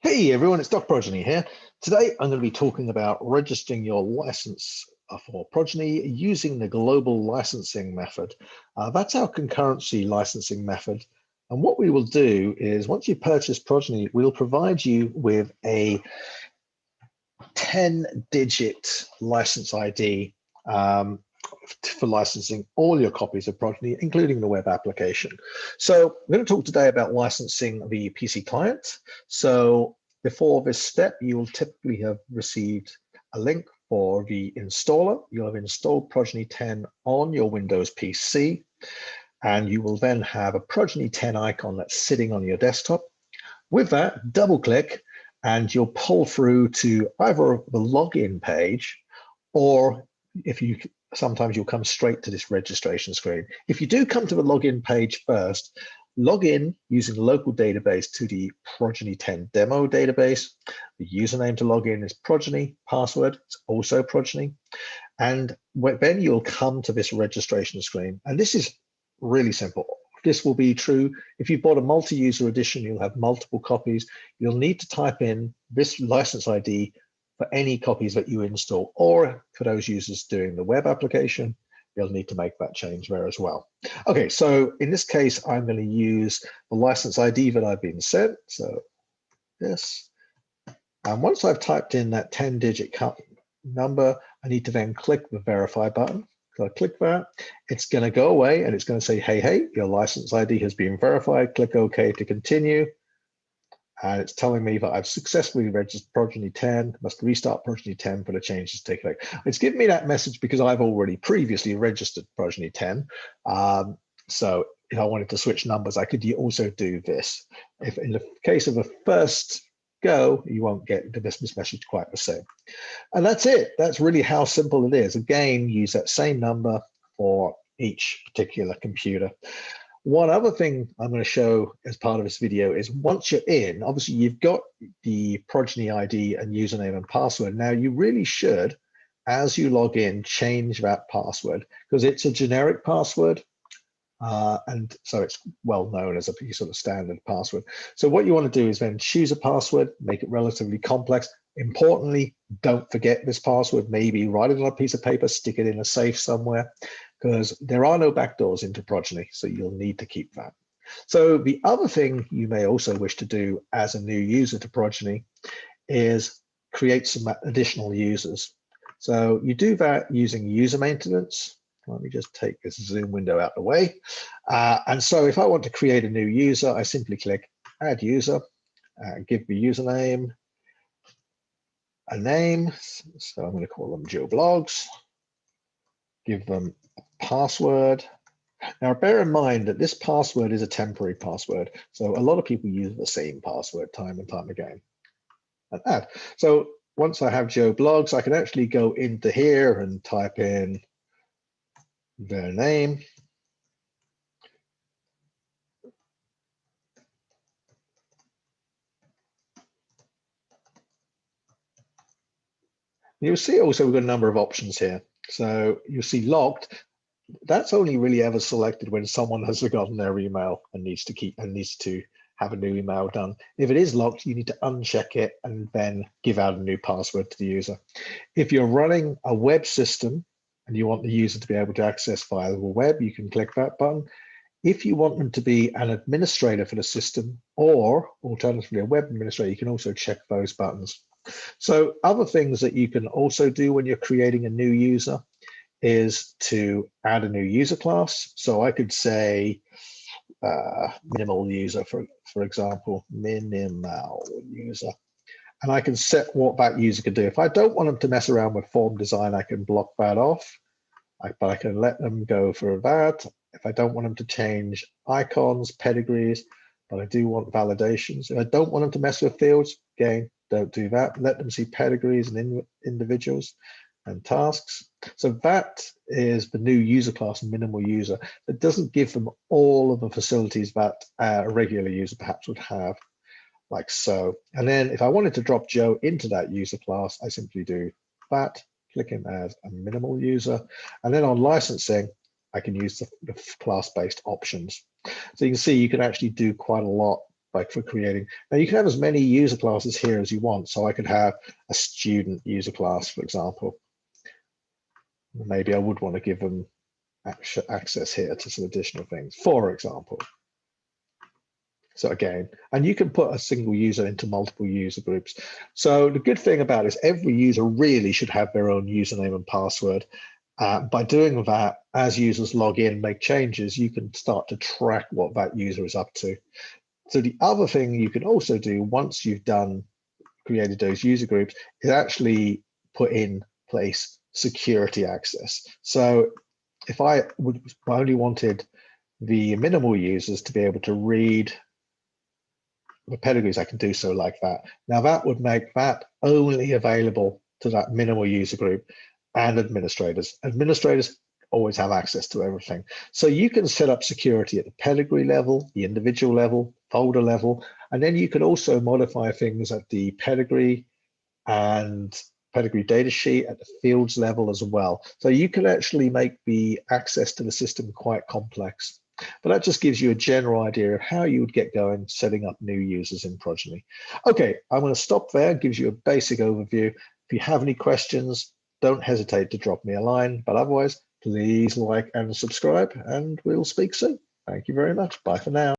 Hey everyone, it's Dr. Progeny here. Today I'm going to be talking about registering your license for Progeny using the global licensing method. That's our concurrency licensing method. And what we will do is once you purchase Progeny, we'll provide you with a 10-digit license ID for licensing all your copies of Progeny, including the web application. So we're going to talk today about licensing the PC client. So before this step, you will typically have received a link for the installer. You'll have installed Progeny 10 on your Windows PC, and you will then have a Progeny 10 icon that's sitting on your desktop. With that, double click and you'll pull through to either the login page, or sometimes you'll come straight to this registration screen. If you do come to the login page first, log in using the local database to the Progeny 10 demo database. The username to log in is Progeny, password, it's also Progeny. And then you'll come to this registration screen. And this is really simple. This will be true if you've bought a multi-user edition, you'll have multiple copies. You'll need to type in this license ID for any copies that you install, or for those users doing the web application, you'll need to make that change there as well. Okay, so in this case, I'm going to use the license ID that I've been sent. So this, and once I've typed in that 10-digit number, I need to then click the verify button. So I click that, it's going to go away and it's going to say, hey, your license ID has been verified. Click OK to continue. And it's telling me that I've successfully registered Progeny 10, must restart Progeny 10 for the changes to take effect. It's giving me that message because I've already previously registered Progeny 10. So if I wanted to switch numbers, I could also do this. If in the case of a first go, you won't get this message quite the same. And that's it. That's really how simple it is. Again, use that same number for each particular computer. One other thing I'm going to show as part of this video is once you're in, obviously you've got the Progeny ID and username and password. Now you really should, as you log in, change that password because it's a generic password. And so it's well known as a sort of standard password. So what you want to do is then choose a password, make it relatively complex. Importantly, don't forget this password. Maybe write it on a piece of paper, stick it in a safe somewhere, because there are no backdoors into Progeny, so you'll need to keep that. So the other thing you may also wish to do as a new user to Progeny is create some additional users. So you do that using user maintenance. Let me just take this Zoom window out of the way. And so if I want to create a new user, I simply click add user, give the username a name. So I'm going to call them Joe Blogs, give them a password. Now bear in mind that this password is a temporary password. So a lot of people use the same password time and time again. And add. So once I have Joe Blogs, I can actually go into here and type in their name. You'll see also we've got a number of options here. So you'll see locked. That's only really ever selected when someone has forgotten their email and needs to have a new email done. If it is locked, you need to uncheck it and then give out a new password to the user. If you're running a web system and you want the user to be able to access via the web, you can click that button. If you want them to be an administrator for the system or alternatively a web administrator, you can also check those buttons. So other things that you can also do when you're creating a new user is to add a new user class. So I could say minimal user, for example, minimal user. And I can set what that user can do. If I don't want them to mess around with form design, I can block that off. But I can let them go for that. If I don't want them to change icons, pedigrees, but I do want validations. If I don't want them to mess with fields, again, don't do that. Let them see pedigrees and individuals and tasks. So that is the new user class, minimal user. It doesn't give them all of the facilities that a regular user perhaps would have, like so. And then if I wanted to drop Joe into that user class, I simply do that, click him as a minimal user. And then on licensing, I can use the class-based options. So you can see you can actually do quite a lot like for creating. Now you can have as many user classes here as you want. So I could have a student user class, for example. Maybe I would want to give them access here to some additional things, for example. So again, and you can put a single user into multiple user groups. So the good thing about it is every user really should have their own username and password. By doing that, as users log in, make changes, you can start to track what that user is up to. So the other thing you can also do once you've created those user groups is actually put in place security access. So if I only wanted the minimal users to be able to read the pedigrees, I can do so like that. Now that would make that only available to that minimal user group and administrators. Administrators always have access to everything. So you can set up security at the pedigree level, the individual level, folder level, and then you can also modify things at the pedigree and pedigree data sheet at the fields level as well. So you can actually make the access to the system quite complex. But that just gives you a general idea of how you would get going setting up new users in Progeny. Okay, I'm going to stop there, gives you a basic overview. If you have any questions, don't hesitate to drop me a line, but otherwise, please like and subscribe, and we'll speak soon. Thank you very much. Bye for now.